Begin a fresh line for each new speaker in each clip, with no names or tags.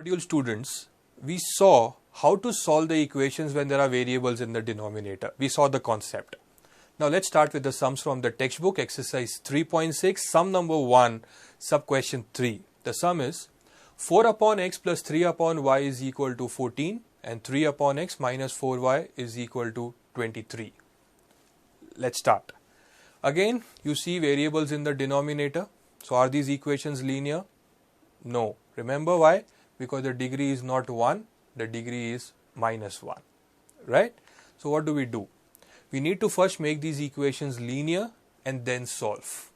Module students, we saw how to solve the equations when there are variables in the denominator. We saw the concept. Now let's start with the sums from the textbook, exercise 3.6, sum number 1, sub question 3. The sum is 4 upon x plus 3 upon y is equal to 14 and 3 upon x minus 4y is equal to 23. Let's start. Again, you see variables in the denominator. So are these equations linear? No. Remember why? Because the degree is not 1, the degree is minus 1, right? So what do? We need to first make these equations linear and then solve.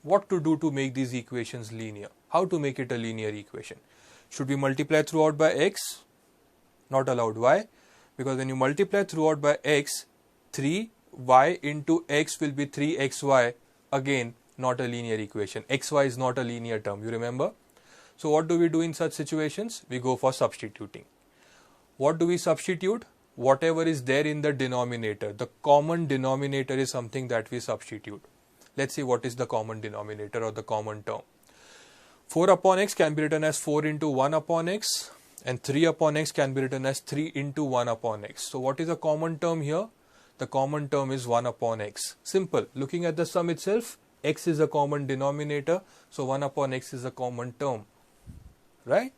What to do to make these equations linear? How to make it a linear equation? Should we multiply throughout by x? Not allowed. Why? Because when you multiply throughout by x, 3y into x will be 3xy. Again, not a linear equation. Xy is not a linear term, you remember? So what do we do in such situations? We go for substituting. What do we substitute? Whatever is there in the denominator. The common denominator is something that we substitute. Let's see what is the common denominator or the common term. 4 upon x can be written as 4 into 1 upon x and 3 upon x can be written as 3 into 1 upon x. So what is the common term here? The common term is 1 upon x. Simple. Looking at the sum itself, x is a common denominator. So 1 upon x is a common term. Right?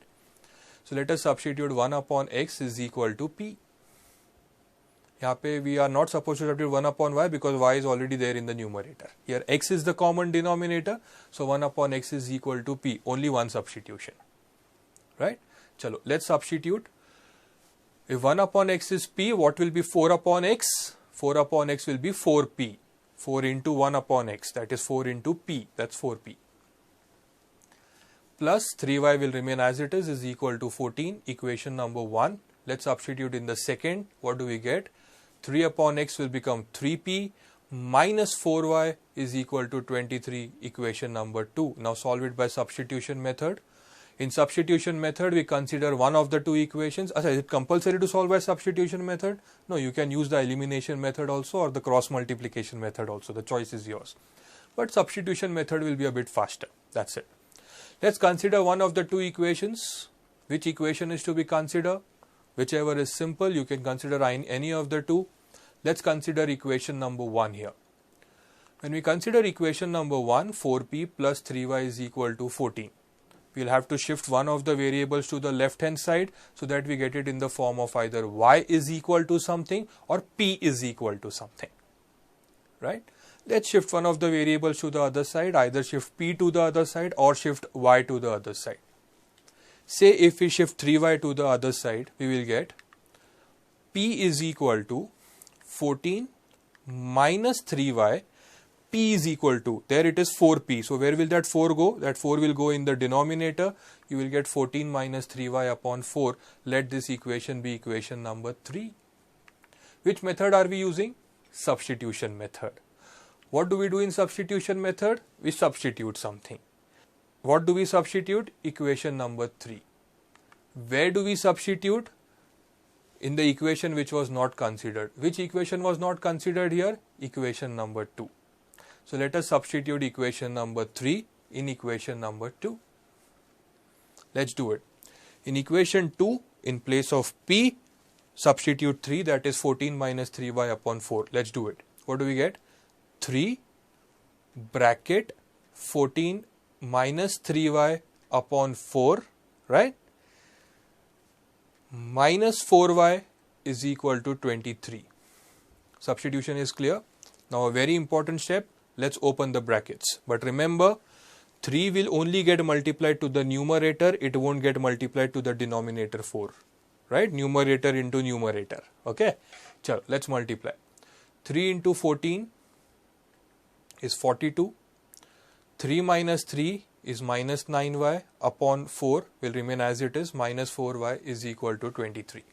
So let us substitute 1 upon x is equal to p. Here we are not supposed to substitute 1 upon y because y is already there in the numerator. Here x is the common denominator. So 1 upon x is equal to p. Only one substitution. Right? Chalo, let's substitute. If 1 upon x is p, what will be 4 upon x? 4 upon x will be 4p. 4 into 1 upon x, that is 4 into p, that's 4p. Plus 3y will remain as it is equal to 14, equation number 1. Let's substitute in the second. What do we get? 3 upon x will become 3p minus 4y is equal to 23, equation number 2. Now solve it by substitution method. In substitution method, we consider one of the two equations. Is it compulsory to solve by substitution method? No, you can use the elimination method also or the cross multiplication method also. The choice is yours. But substitution method will be a bit faster. That's it. Let's consider one of the two equations. Which equation is to be considered? Whichever is simple, you can consider any of the two. Let's consider equation number 1 here. When we consider equation number 1, 4p plus 3y is equal to 14. We'll have to shift one of the variables to the left hand side so that we get it in the form of either y is equal to something or p is equal to something. Right? Let's shift one of the variables to the other side, either shift p to the other side or shift y to the other side. Say if we shift 3y to the other side, we will get p is equal to 14 minus 3y, p is equal to, there it is 4p. So where will that 4 go? That 4 will go in the denominator. You will get 14 minus 3y upon 4. Let this equation be equation number 3. Which method are we using? Substitution method. What do we do in substitution method? We substitute something. What do we substitute? Equation number 3. Where do we substitute? In the equation which was not considered. Which equation was not considered here? Equation number 2. So let us substitute equation number 3 in equation number 2. Let's do it. In equation 2, in place of p, substitute 3, that is 14 minus 3y upon 4. Let's do it. What do we get? 3 bracket 14 minus 3y upon 4, right? Minus 4y is equal to 23. Substitution is clear. Now a very important step. Let's open the brackets. But remember, 3 will only get multiplied to the numerator. It won't get multiplied to the denominator 4. Right? Numerator into numerator. Okay? Chalo, let's multiply. 3 into 14 is 42. 3 minus 3 is minus 9y upon 4 will remain as it is. Minus 4y is equal to 23.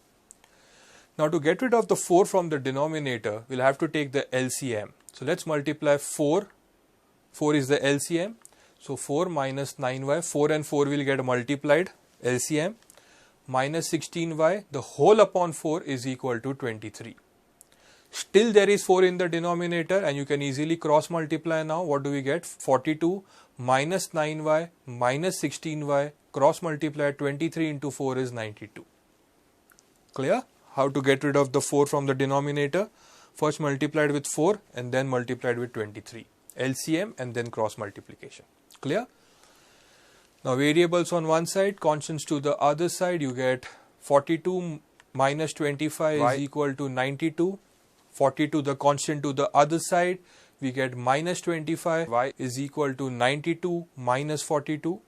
Now to get rid of the 4 from the denominator, we'll have to take the LCM. So let's multiply 4. 4 is the LCM. So 4 minus 9y, 4 and 4 will get multiplied, LCM. Minus 16y, the whole upon 4 is equal to 23. Still there is 4 in the denominator and you can easily cross multiply now. What do we get? 42 minus 9y minus 16y cross multiply 23 into 4 is 92. Clear? How to get rid of the 4 from the denominator? First multiplied with 4 and then multiplied with 23. LCM and then cross multiplication. Clear? Now variables on one side, constants to the other side, you get 42 minus 25 is equal to 92. 42 the constant to the other side, we get minus 25. Y is equal to 92 minus 42.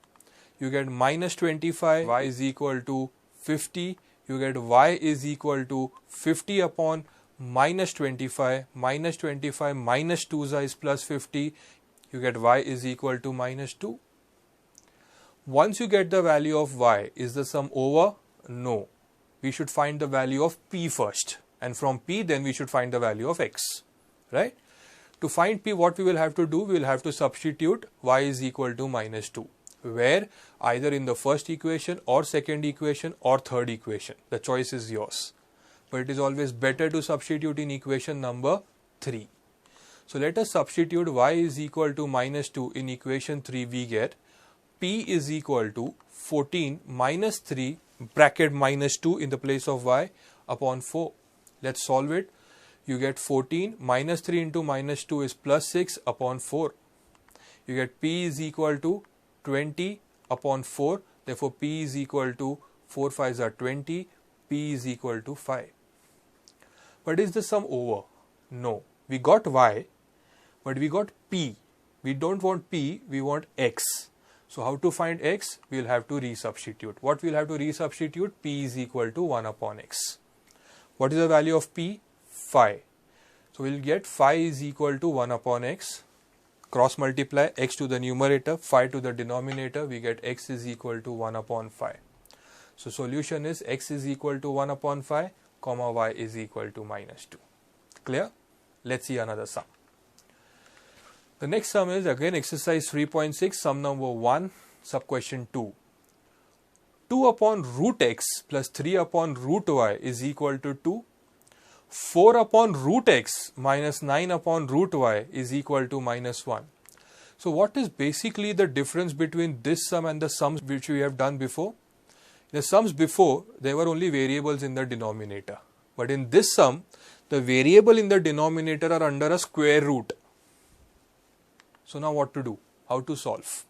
You get minus 25. Y is equal to 50. You get y is equal to 50 upon minus 25. Minus 25 minus 2 is plus 50. You get y is equal to minus 2. Once you get the value of y, is the sum over? No. We should find the value of p first. And from p then we should find the value of x. Right? To find p, what we will have to do? We will have to substitute y is equal to minus 2. Where? Either in the first equation or second equation or third equation. The choice is yours. But it is always better to substitute in equation number 3. So let us substitute y is equal to minus 2 in equation 3. We get p is equal to 14 minus 3 bracket minus 2 in the place of y upon 4. Let's solve it. You get 14 minus 3 into minus 2 is plus 6 upon 4. You get p is equal to 20 upon 4. Therefore, p is equal to 4 5s are 20. P is equal to 5. But is the sum over? No. We got y, but we got p. We don't want p, we want x. So how to find x? We will have to resubstitute. What we will have to resubstitute? P is equal to 1 upon x. What is the value of p? 5. So we will get 5 is equal to 1 upon x. Cross multiply x to the numerator, 5 to the denominator. We get x is equal to 1 upon 5. So solution is x is equal to 1 upon 5, comma y is equal to minus 2. Clear? Let's see another sum. The next sum is again exercise 3.6, sum number 1, sub question 2. 2 upon root x plus 3 upon root y is equal to 2. 4 upon root x minus 9 upon root y is equal to minus 1. So what is basically the difference between this sum and the sums which we have done before? The sums before, there were only variables in the denominator. But in this sum, the variable in the denominator are under a square root. So now what to do? How to solve?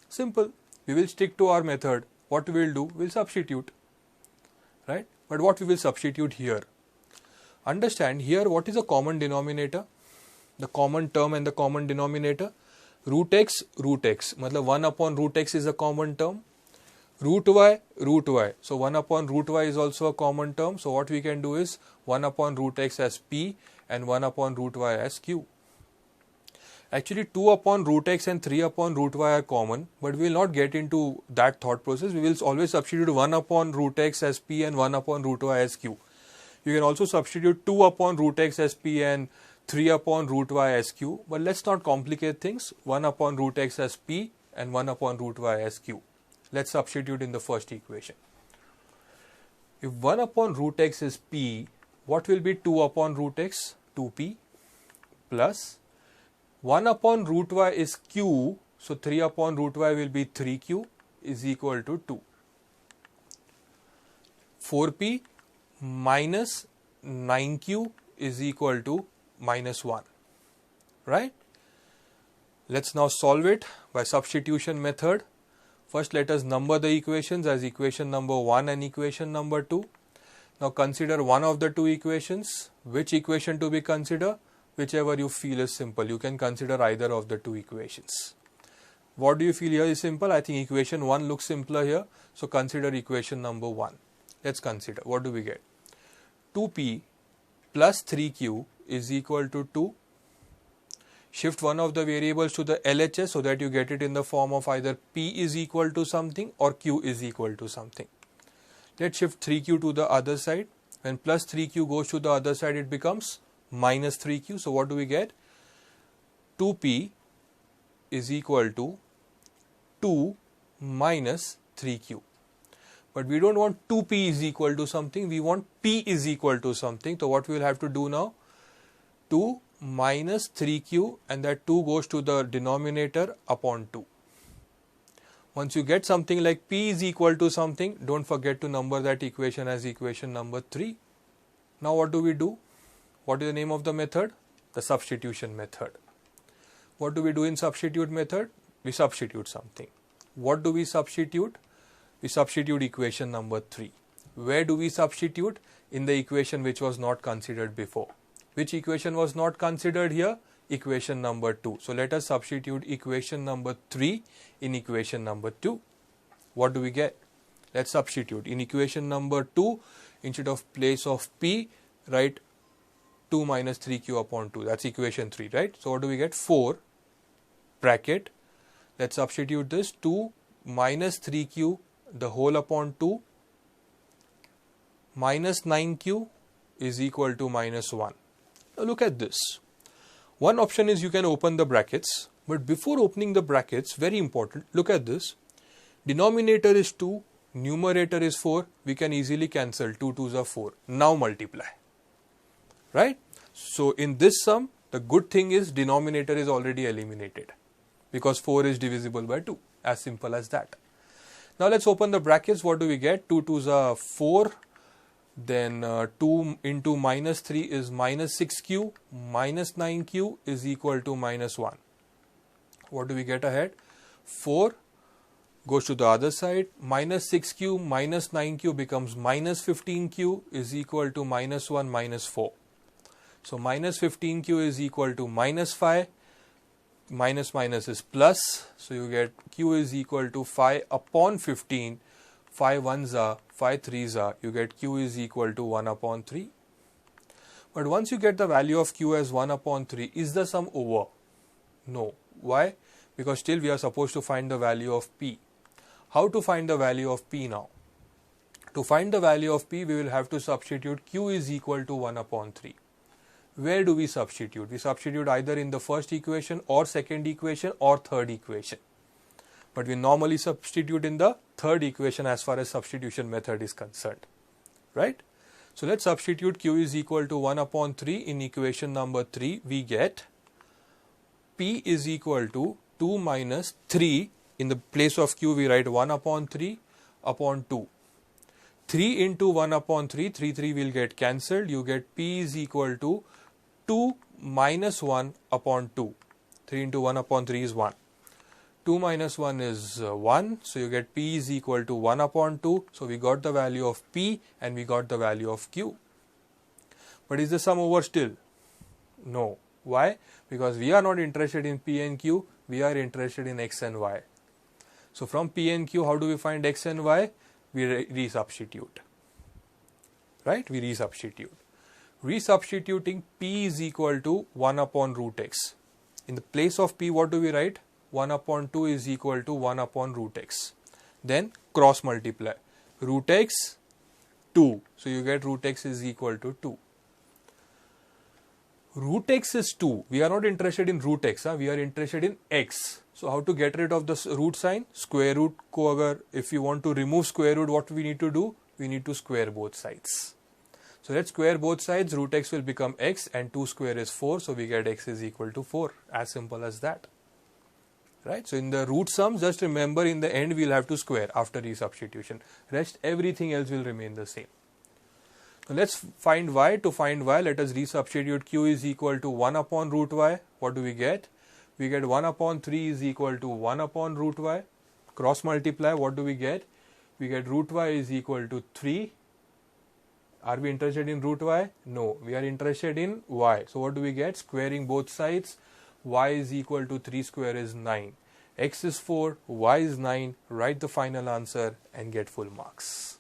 Simple. We will stick to our method. What we will do? We will substitute. Right? But what we will substitute here? Understand here what is a common denominator? The common term and the common denominator. Root x. Matlab 1 upon root x is a common term. Root y. So 1 upon root y is also a common term. So what we can do is 1 upon root x as p and 1 upon root y as q. Actually 2 upon root x and 3 upon root y are common, but we will not get into that thought process. We will always substitute 1 upon root x as p and 1 upon root y as q. You can also substitute 2 upon root x as p and 3 upon root y as q. But let's not complicate things. 1 upon root x as p and 1 upon root y as q. Let's substitute in the first equation. If 1 upon root x is p, what will be 2 upon root x? 2p plus 1 upon root y is q, so 3 upon root y will be 3q is equal to 2. 4p minus 9q is equal to minus 1. Right? Let's now solve it by substitution method. First let us number the equations as equation number 1 and equation number 2. Now consider one of the two equations. Which equation to be considered? Whichever you feel is simple. You can consider either of the two equations. What do you feel here is simple? I think equation 1 looks simpler here. So consider equation number 1. Let's consider. What do we get? 2p plus 3q is equal to 2. Shift one of the variables to the LHS so that you get it in the form of either p is equal to something or q is equal to something. Let's shift 3q to the other side. When plus 3q goes to the other side, it becomes minus 3q. So what do we get? 2p is equal to 2 minus 3q. But we don't want 2p is equal to something. We want p is equal to something. So what we will have to do now? 2 minus 3q, and that 2 goes to the denominator upon 2. Once you get something like p is equal to something, don't forget to number that equation as equation number 3. Now what do we do? What is the name of the method? The substitution method. What do we do in substitute method? We substitute something. What do we substitute? We substitute equation number 3. Where do we substitute? In the equation which was not considered before. Which equation was not considered here? Equation number 2. So let us substitute equation number 3 in equation number 2. What do we get? Let's substitute. In equation number 2, instead of place of p, write 2 minus 3q upon 2. That's equation 3, right? So what do we get? 4 bracket. Let's substitute this. 2 minus 3q the whole upon 2 minus 9q is equal to minus 1. Now look at this. One option is you can open the brackets, but before opening the brackets, very important, look at this. Denominator is 2, numerator is 4, we can easily cancel 2 2s are 4. Now multiply. Right? So in this sum, the good thing is denominator is already eliminated because 4 is divisible by 2. As simple as that. Now let's open the brackets. What do we get? 2 2s are 4. Then 2 into minus 3 is minus 6q, minus 9q is equal to minus 1. What do we get ahead? 4 goes to the other side, minus 6q minus 9q becomes minus 15q is equal to minus 1 minus 4. So minus 15q is equal to minus 5, minus minus is plus, so you get q is equal to 5 upon 15, 5 1s are, 5 3s are, you get q is equal to 1 upon 3. But once you get the value of q as 1 upon 3, is the sum over? No. Why? Because still we are supposed to find the value of p. How to find the value of p now? To find the value of p, we will have to substitute q is equal to 1 upon 3. Where do we substitute? We substitute either in the first equation or second equation or third equation. But we normally substitute in the third equation as far as substitution method is concerned. Right? So let's substitute q is equal to 1 upon 3 in equation number 3. We get p is equal to 2 minus 3. In the place of q we write 1 upon 3 upon 2. 3 into 1 upon 3, 3 will get cancelled. You get p is equal to 2 minus 1 upon 2. 3 into 1 upon 3 is 1. 2 minus 1 is 1. So you get p is equal to 1 upon 2. So we got the value of p and we got the value of q. But is the sum over still? No. Why? Because we are not interested in p and q. We are interested in x and y. So from p and q, how do we find x and y? We resubstitute. Right? We resubstitute. Resubstituting p is equal to 1 upon root x. In the place of p, what do we write? 1 upon 2 is equal to 1 upon root x. Then cross multiply. Root x, 2. So you get root x is equal to 2. Root x is 2. We are not interested in root x. We are interested in x. So how to get rid of the root sign? Square root ko agar, if you want to remove square root, what we need to do? We need to square both sides. So let's square both sides. Root x will become x and 2 square is 4. So we get x is equal to 4. As simple as that. Right? So in the root sum, just remember in the end we will have to square after resubstitution. Rest everything else will remain the same. Now let's find y. To find y, let us resubstitute q is equal to 1 upon root y. What do we get? We get 1 upon 3 is equal to 1 upon root y. Cross multiply, what do we get? We get root y is equal to 3. Are we interested in root y? No, we are interested in y. So what do we get? Squaring both sides, y is equal to 3 square is 9. X is 4, y is 9. Write the final answer and get full marks.